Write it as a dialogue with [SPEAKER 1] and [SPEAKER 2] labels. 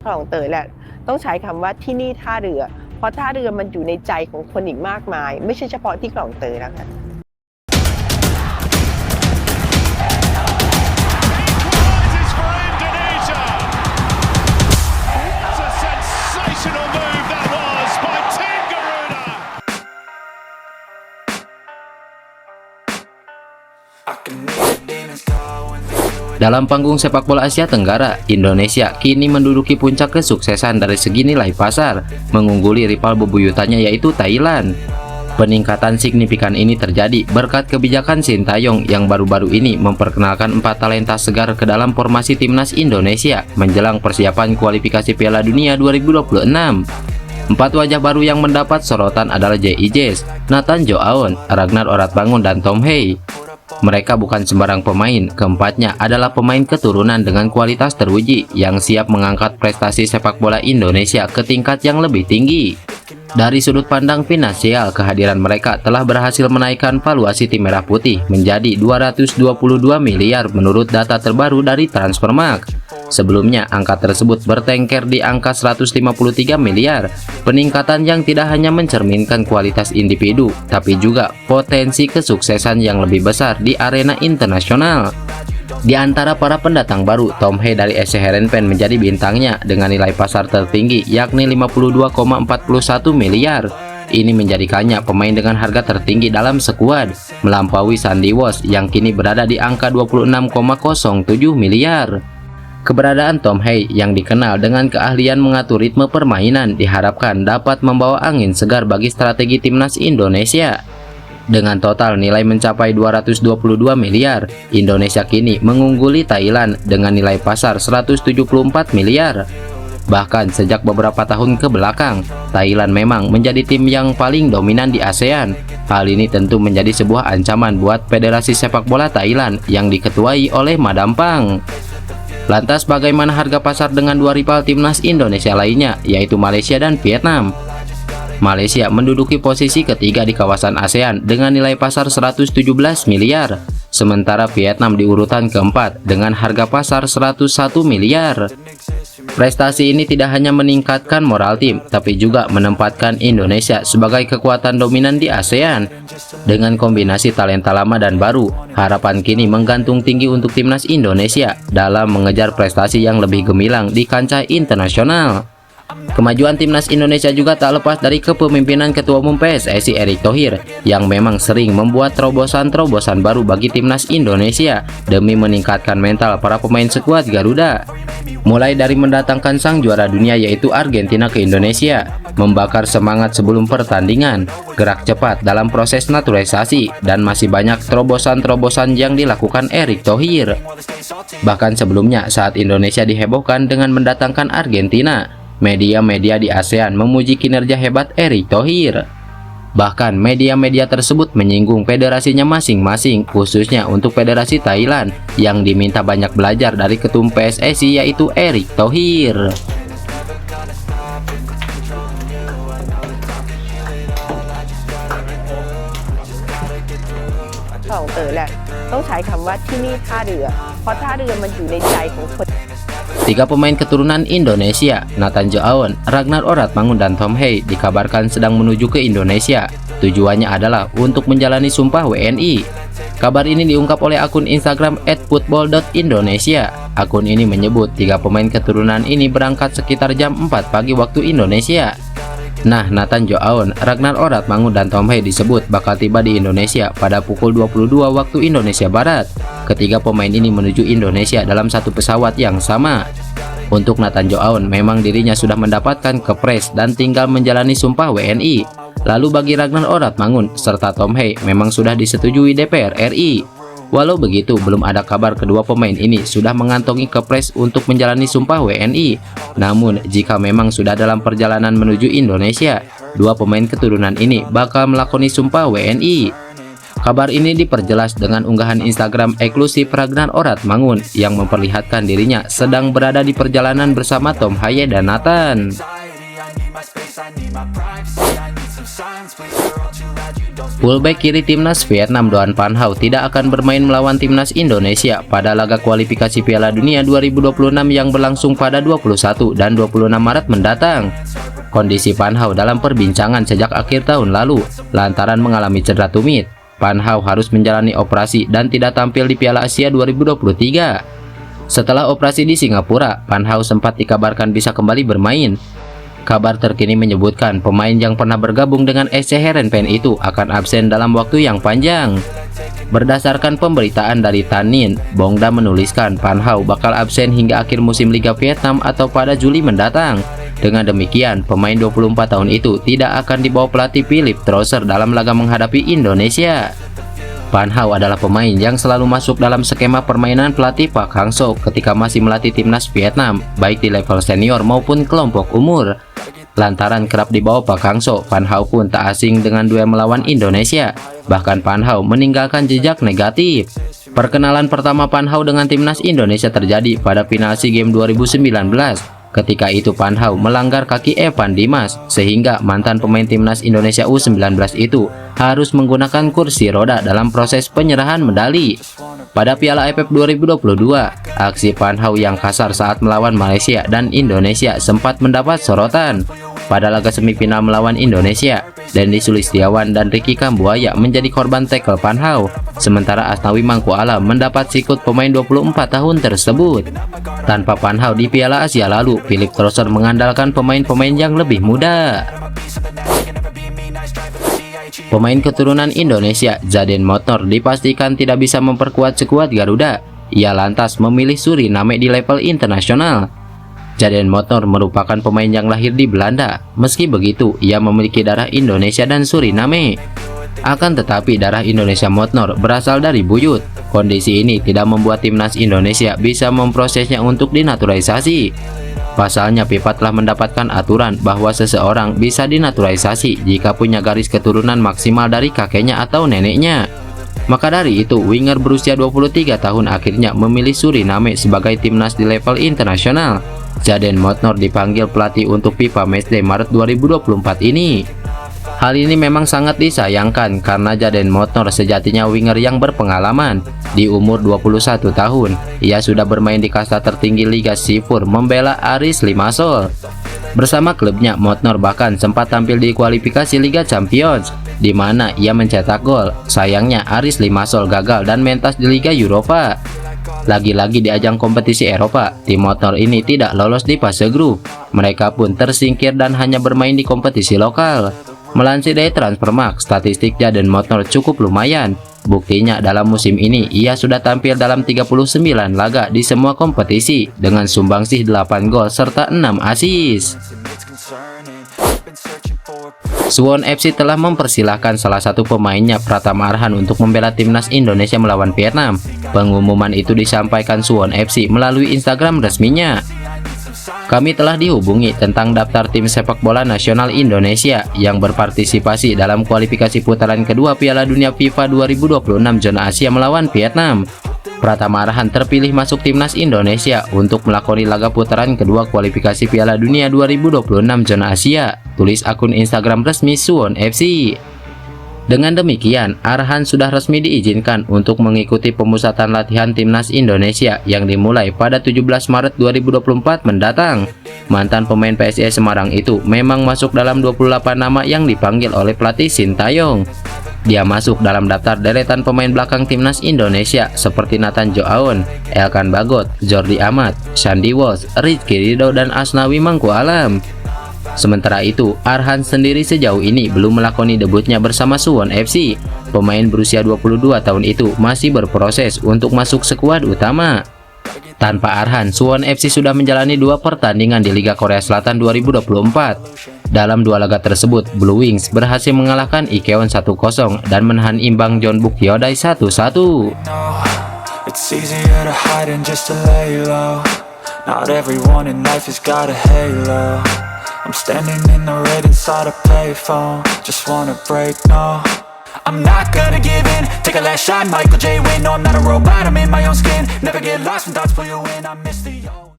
[SPEAKER 1] คลองเตยแหละต้องใช้คำว่าที่นี่ท่าเรือเพราะท่าเรือมันอยู่ในใจของคนอีกมากมายไม่ใช่เฉพาะที่คลองเตยแล้วค่ะ
[SPEAKER 2] Dalam panggung sepak bola Asia Tenggara, Indonesia kini menduduki puncak kesuksesan dari segi nilai pasar, mengungguli rival bebuyutannya yaitu Thailand. Peningkatan signifikan ini terjadi berkat kebijakan Sintayong yang baru-baru ini memperkenalkan 4 talenta segar ke dalam formasi timnas Indonesia menjelang persiapan kualifikasi Piala Dunia 2026. 4 wajah baru yang mendapat sorotan adalah JIJs, Nathan Joaon, Ragnar Oratmangun, dan Tom Hei. Mereka bukan sembarang pemain, keempatnya adalah pemain keturunan dengan kualitas teruji yang siap mengangkat prestasi sepak bola Indonesia ke tingkat yang lebih tinggi. Dari sudut pandang finansial, kehadiran mereka telah berhasil menaikkan valuasi tim merah putih menjadi 222 miliar menurut data terbaru dari Transfermarkt. Sebelumnya, angka tersebut bertengker di angka 153 miliar. Peningkatan yang tidak hanya mencerminkan kualitas individu, tapi juga potensi kesuksesan yang lebih besar di arena internasional. Di antara para pendatang baru, Tom Hei dari SC Heerenveen menjadi bintangnya dengan nilai pasar tertinggi yakni 52,41 miliar. Ini menjadikannya pemain dengan harga tertinggi dalam skuad, melampaui Sandy Walsh yang kini berada di angka 26,07 miliar. Keberadaan Tom Hei yang dikenal dengan keahlian mengatur ritme permainan diharapkan dapat membawa angin segar bagi strategi timnas Indonesia. Dengan total nilai mencapai 222 miliar, Indonesia kini mengungguli Thailand dengan nilai pasar 174 miliar. Bahkan sejak beberapa tahun ke belakang, Thailand memang menjadi tim yang paling dominan di ASEAN. Hal ini tentu menjadi sebuah ancaman buat Federasi Sepak Bola Thailand yang diketuai oleh Madam Pang. Lantas bagaimana harga pasar dengan 2 rival timnas Indonesia lainnya, yaitu Malaysia dan Vietnam? Malaysia menduduki posisi ketiga di kawasan ASEAN dengan nilai pasar 117 miliar, sementara Vietnam di urutan keempat dengan harga pasar 101 miliar. Prestasi ini tidak hanya meningkatkan moral tim, tapi juga menempatkan Indonesia sebagai kekuatan dominan di ASEAN. Dengan kombinasi talenta lama dan baru, harapan kini menggantung tinggi untuk timnas Indonesia dalam mengejar prestasi yang lebih gemilang di kancah internasional. Kemajuan timnas Indonesia juga tak lepas dari kepemimpinan Ketua Umum PSSI Erick Thohir yang memang sering membuat terobosan-terobosan baru bagi timnas Indonesia demi meningkatkan mental para pemain skuad Garuda. Mulai dari mendatangkan sang juara dunia yaitu Argentina ke Indonesia, membakar semangat sebelum pertandingan, gerak cepat dalam proses naturalisasi, dan masih banyak terobosan-terobosan yang dilakukan Erick Thohir. Bahkan sebelumnya saat Indonesia dihebohkan dengan mendatangkan Argentina, media-media di ASEAN memuji kinerja hebat Erick Thohir. Bahkan media-media tersebut menyinggung federasinya masing-masing, khususnya untuk Federasi Thailand yang diminta banyak belajar dari ketum PSSI yaitu Erick Thohir.
[SPEAKER 1] คลองเตยแหละต้องใช้คำว่าที่นี่ท่าเรือเพราะท่าเรือมันอยู่ในใจของคน
[SPEAKER 2] 3 pemain keturunan Indonesia, Nathan Joaon, Ragnar Oratmangun, dan Tom Hei dikabarkan sedang menuju ke Indonesia. Tujuannya adalah untuk menjalani sumpah WNI. Kabar ini diungkap oleh akun Instagram @football.indonesia. Akun ini menyebut 3 pemain keturunan ini berangkat sekitar jam 4 pagi waktu Indonesia. Nah, Nathan Joaon, Ragnar Oratmangun, dan Tom Hei disebut bakal tiba di Indonesia pada pukul 22 waktu Indonesia Barat. Ketiga pemain ini menuju Indonesia dalam satu pesawat yang sama. Untuk Nathan Joaon, memang dirinya sudah mendapatkan kepres dan tinggal menjalani sumpah WNI. Lalu bagi Ragnar Oratmangun serta Tom Hei memang sudah disetujui DPR RI. Walau begitu, belum ada kabar kedua pemain ini sudah mengantongi kepres untuk menjalani sumpah WNI. Namun, jika memang sudah dalam perjalanan menuju Indonesia, 2 pemain keturunan ini bakal melakoni sumpah WNI. Kabar ini diperjelas dengan unggahan Instagram eksklusif Ragnar Oratmangun yang memperlihatkan dirinya sedang berada di perjalanan bersama Tom Hei dan Nathan. Fullback kiri timnas Vietnam Doan Van Hau tidak akan bermain melawan timnas Indonesia pada laga kualifikasi Piala Dunia 2026 yang berlangsung pada 21 dan 26 Maret mendatang. Kondisi Van Hau dalam perbincangan sejak akhir tahun lalu lantaran mengalami cedera tumit. Van Hau harus menjalani operasi dan tidak tampil di Piala Asia 2023. Setelah operasi di Singapura, Van Hau sempat dikabarkan bisa kembali bermain. Kabar terkini menyebutkan pemain yang pernah bergabung dengan SC Heerenveen itu akan absen dalam waktu yang panjang. Berdasarkan pemberitaan dari Tan Ninh, Bongda menuliskan Van Hau bakal absen hingga akhir musim Liga Vietnam atau pada Juli mendatang. Dengan demikian, pemain 24 tahun itu tidak akan dibawa pelatih Philip Trosser dalam laga menghadapi Indonesia. Van Hau adalah pemain yang selalu masuk dalam skema permainan pelatih Park Hang-seo ketika masih melatih timnas Vietnam, baik di level senior maupun kelompok umur. Lantaran kerap dibawa Park Hang-seo, Van Hau pun tak asing dengan duel melawan Indonesia. Bahkan Van Hau meninggalkan jejak negatif. Perkenalan pertama Van Hau dengan timnas Indonesia terjadi pada final SEA Games 2019. Ketika itu Van Hau melanggar kaki Evan Dimas, sehingga mantan pemain timnas Indonesia U19 itu harus menggunakan kursi roda dalam proses penyerahan medali. Pada Piala AFF 2022, aksi Van Hau yang kasar saat melawan Malaysia dan Indonesia sempat mendapat sorotan. Pada laga semifinal melawan Indonesia, Dendi Sulistiawan dan Ricky Kambuaya menjadi korban tackle Van Hau, sementara Asnawi Mangku Alam mendapat sikut pemain 24 tahun tersebut. Tanpa Van Hau di Piala Asia lalu, Philip Trosser mengandalkan pemain-pemain yang lebih muda. Pemain keturunan Indonesia, Jaden Motnor, dipastikan tidak bisa memperkuat skuad Garuda. Ia lantas memilih Suriname di level internasional. Jaden Motnor merupakan pemain yang lahir di Belanda. Meski begitu, ia memiliki darah Indonesia dan Suriname. Akan tetapi darah Indonesia Motnor berasal dari buyut. Kondisi ini tidak membuat timnas Indonesia bisa memprosesnya untuk dinaturalisasi. Pasalnya, FIFA telah mendapatkan aturan bahwa seseorang bisa dinaturalisasi jika punya garis keturunan maksimal dari kakeknya atau neneknya. Maka dari itu, winger berusia 23 tahun akhirnya memilih Suriname sebagai timnas di level internasional. Jaden Motnor dipanggil pelatih untuk FIFA Matchday Maret 2024 ini. Hal ini memang sangat disayangkan karena Jaden Motnor sejatinya winger yang berpengalaman. Di umur 21 tahun, ia sudah bermain di kasta tertinggi Liga Sipur membela Aris Limassol. Bersama klubnya, Motnor bahkan sempat tampil di kualifikasi Liga Champions, di mana ia mencetak gol. Sayangnya, Aris Limassol gagal dan mentas di Liga Eropa. Lagi-lagi di ajang kompetisi Eropa, tim Motnor ini tidak lolos di fase grup. Mereka pun tersingkir dan hanya bermain di kompetisi lokal. Melansir dari Transfermarkt, statistik Jaden Motnor cukup lumayan. Buktinya dalam musim ini ia sudah tampil dalam 39 laga di semua kompetisi dengan sumbangsih 8 gol serta 6 assist. Suwon FC telah mempersilahkan salah satu pemainnya, Pratama Arhan, untuk membela timnas Indonesia melawan Vietnam. Pengumuman itu disampaikan Suwon FC melalui Instagram resminya. Kami telah dihubungi tentang daftar tim sepak bola nasional Indonesia yang berpartisipasi dalam kualifikasi putaran kedua Piala Dunia FIFA 2026 zona Asia melawan Vietnam. Pratama Arhan terpilih masuk timnas Indonesia untuk melakoni laga putaran kedua kualifikasi Piala Dunia 2026 zona Asia, tulis akun Instagram resmi Suwon FC. Dengan demikian, Arhan sudah resmi diizinkan untuk mengikuti pemusatan latihan timnas Indonesia yang dimulai pada 17 Maret 2024 mendatang. Mantan pemain PSIS Semarang itu memang masuk dalam 28 nama yang dipanggil oleh pelatih Sintayong. Dia masuk dalam daftar deretan pemain belakang timnas Indonesia seperti Nathan Joaon, Elkan Bagot, Jordi Amat, Shandy Walsh, Rizky Ridho, dan Asnawi Mangku Alam. Sementara itu, Arhan sendiri sejauh ini belum melakoni debutnya bersama Suwon FC. Pemain berusia 22 tahun itu masih berproses untuk masuk skuad utama. Tanpa Arhan, Suwon FC sudah menjalani 2 pertandingan di Liga Korea Selatan 2024. Dalam 2 laga tersebut, Blue Wings berhasil mengalahkan Ikeon 1-0 dan menahan imbang Jeonbuk Hyundai 1-1.
[SPEAKER 3] I'm standing in the red inside a payphone. Just wanna break, no, I'm not gonna give in. Take a last shot, Michael J. Win. No, I'm not a robot, I'm in my own skin. Never get lost when thoughts pull you in. I miss the